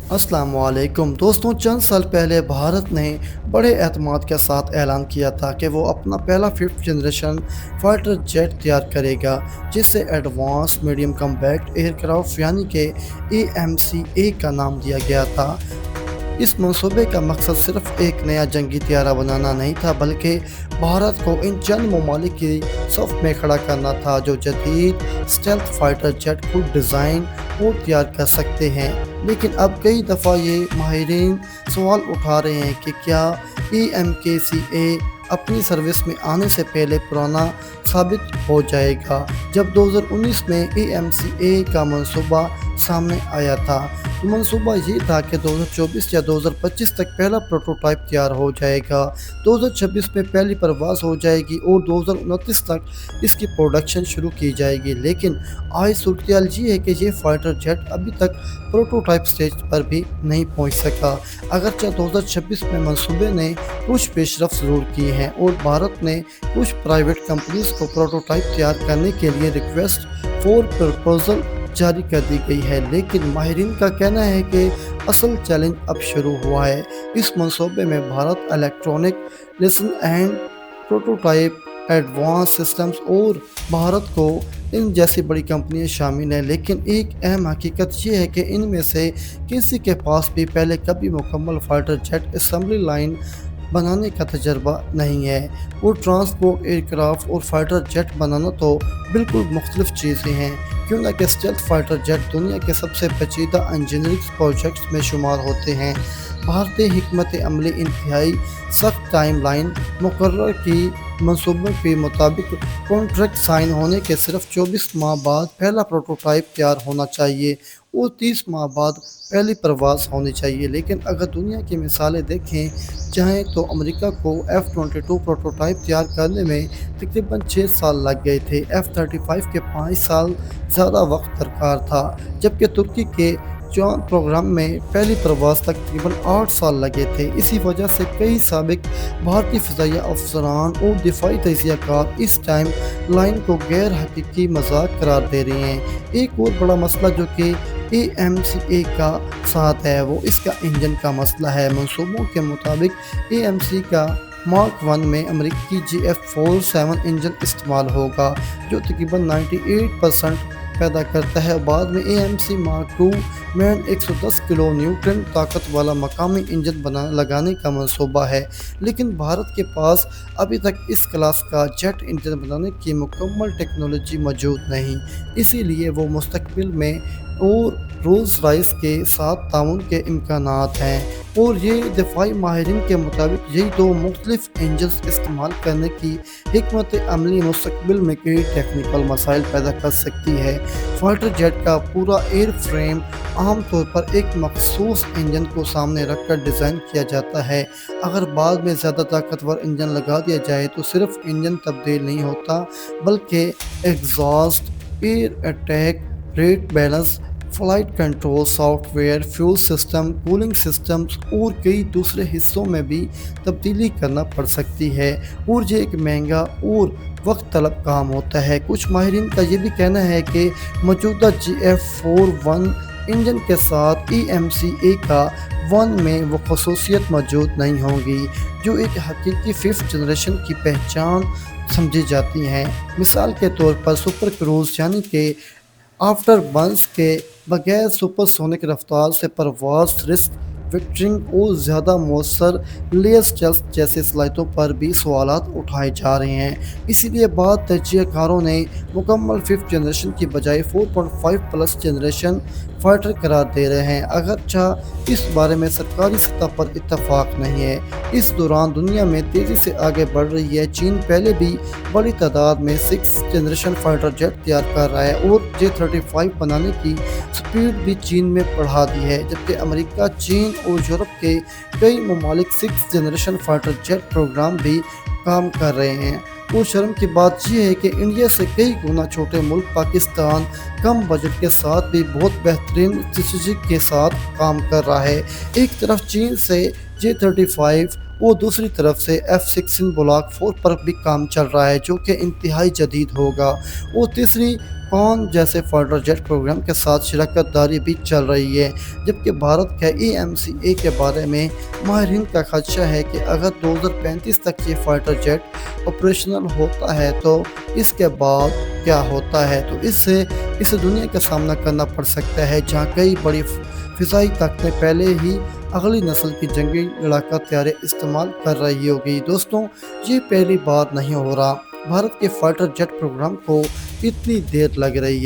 अस्सलाम वालेकुम दोस्तों, चंद साल पहले भारत ने बड़े एतमाद के साथ ऐलान किया था कि वो अपना पहला फिफ्थ जनरेशन फाइटर जेट तैयार करेगा, जिसे एडवांस मीडियम कॉम्बैट एयरक्राफ्ट यानी कि AMCA का नाम दिया गया था। इस मंसूबे का मकसद सिर्फ एक नया जंगी तैयारा बनाना नहीं था, बल्कि भारत को इन चंद ममालिक की सफ में खड़ा करना था जो जदीद स्टेल्थ फाइटर जेट को डिज़ाइन और तैयार कर सकते हैं। लेकिन अब कई दफ़ा ये माहिरीन सवाल उठा रहे हैं कि क्या AMCA अपनी सर्विस में आने से पहले पुराना साबित हो जाएगा। जब 2019 में AMCA का मंसूबा सामने आया था तो मंसूबा ये था कि 2024 या 2025 तक पहला प्रोटोटाइप तैयार हो जाएगा, 2026 में पहली परवाज़ हो जाएगी और 2029 तक इसकी प्रोडक्शन शुरू की जाएगी। लेकिन आज सूरत ये है कि ये फाइटर जेट अभी तक प्रोटोटाइप स्टेज पर भी नहीं पहुंच सका। अगरचे 2026 में मंसूबे ने कुछ पेशरफ ज़रूर की हैं और भारत ने कुछ प्राइवेट कंपनीज को प्रोटोटाइप तैयार करने के लिए रिक्वेस्ट फॉर प्रपोजल जारी कर दी गई है। लेकिन माहिरीन का कहना है कि असल चैलेंज अब शुरू हुआ है। इस मंसूबे में Bharat electronic lesson and prototype advance systems और भारत को इन जैसी बड़ी कंपनियां शामिल हैं। लेकिन एक अहम हकीकत ये है कि इनमें से किसी के पास भी पहले कभी मुकम्मल फाइटर जेट असेंबली लाइन बनाने का तजर्बा नहीं है। और ट्रांसपोर्ट एयरक्राफ्ट और फाइटर जेट बनाना तो बिल्कुल मुख्तलिफ चीज़ें हैं, क्यों ना कि स्टेल्थ फाइटर जेट दुनिया के सबसे पेचीदा इंजीनियरिंग प्रोजेक्ट्स में शुमार होते हैं। भारतीय हिकमत अमली इंतहाई सख्त टाइम लाइन मुकर्रर की मंसूबों के मुताबिक कॉन्ट्रैक्ट साइन होने के सिर्फ 24 माह बाद पहला प्रोटोटाइप तैयार होना चाहिए और 30 माह बाद पहली परवाज़ होनी चाहिए। लेकिन अगर दुनिया की मिसालें देखें चाहें तो अमेरिका को F-22 प्रोटोटाइप तैयार करने में तकरीबन 6 साल लग गए थे, F-35 के 5 साल ज़्यादा वक्त दरकार था, जबकि तुर्की के चांद प्रोग्राम में पहली परवाज़ तक तकरीबन 8 साल लगे थे। इसी वजह से कई साबिक भारतीय फ़िज़ाइया अफसरान और दिफाई तजियाकार इस टाइम लाइन को गैर हकीकी मजाक करार दे रहे हैं। एक और बड़ा मसला जो कि AMCA का साथ है वो इसका इंजन का मसला है। मंसूबों के मुताबिक AMC का मार्क 1 में अमेरिकी GF-47 इंजन इस्तेमाल होगा, जो तकरीबन 98% पैदा करता है। बाद में AMC मार्क 2 में 110 किलो न्यूटन ताकत वाला मकामी इंजन लगाने का मंसूबा है। लेकिन भारत के पास अभी तक इस क्लास का जेट इंजन बनाने की मुकम्मल टेक्नोलॉजी मौजूद नहीं, इसीलिए वो मुस्तकबिल में और रोल्स रॉयस के साथ ताउन के इम्कानात हैं। और ये दिफाई माहिरीन के मुताबिक यही दो मुख्तलिफ इंजन्स इस्तेमाल करने की हिकमत अमली मुस्तकबिल में कई टेक्निकल मसाइल पैदा कर सकती है। फाइटर जेट का पूरा एयर फ्रेम आम तौर पर एक मखसूस इंजन को सामने रखकर डिज़ाइन किया जाता है। अगर बाद में ज़्यादा ताकतवर इंजन लगा दिया जाए तो सिर्फ इंजन तब्दील नहीं होता, बल्कि exhaust, air attack, rate balance, flight control software, fuel system, cooling systems और कई दूसरे हिस्सों में भी तब्दीली करना पड़ सकती है और ये एक महंगा और वक्त तलब काम होता है। कुछ माहिरीन का ये भी कहना है कि मौजूदा GF-41 इंजन के साथ AMCA का 1 में वो खसूसियत मौजूद नहीं होंगी जो एक हकीकी फिफ्थ जनरेशन की पहचान समझी जाती हैं। मिसाल के तौर पर सुपर क्रूज यानी कि आफ्टर बर्न्स के बगैर सुपरसोनिक रफ्तार से परवाज़, रिस्क विक्टरिंग और ज़्यादा मौसर लेयर स्टेल्थ जैसे सलाहियतों पर भी सवालात उठाए जा रहे हैं। इसीलिए बाद तजियाकारों ने मुकम्मल फिफ्थ जनरेशन की बजाय 4.5 प्लस जनरेशन फाइटर करार दे रहे हैं। अगरचे इस बारे में सरकारी सतह पर इत्तफाक नहीं है। इस दौरान दुनिया में तेज़ी से आगे बढ़ रही है। चीन पहले भी बड़ी तादाद में 6th जनरेशन फाइटर जेट तैयार कर रहा है और J-35 बनाने की स्पीड भी चीन में बढ़ा दी है, जबकि अमेरिका, चीन और यूरोप के कई ममालिक 6th generation fighter jet programme भी काम कर रहे हैं। और शर्म की बात यह है कि इंडिया से कई गुना छोटे मुल्क पाकिस्तान कम बजट के साथ भी बहुत बेहतरीन स्ट्रेटजी के साथ काम कर रहा है। एक तरफ चीन से J-35 और दूसरी तरफ से F-16 ब्लॉक 4 पर भी काम चल रहा है जो कि इंतहाई जदीद होगा। और तीसरी कौन जैसे फाइटर जेट प्रोग्राम के साथ शराकत दारी भी चल रही है, जबकि भारत के EMCA के बारे में माहिरीन का खदशा है कि अगर 2035 तक ये फाइटर जेट ऑपरेशनल होता है तो इसके बाद क्या होता है, तो इससे इसे दुनिया का सामना करना पड़ सकता है, जहां कई बड़ी फ़िज़ाई ताकतें पहले ही अगली नस्ल की जंगी लड़ाका तैयारी इस्तेमाल कर रही होगी। दोस्तों, ये पहली बार नहीं हो रहा भारत के फाइटर जेट प्रोग्राम को इतनी देर लग रही है।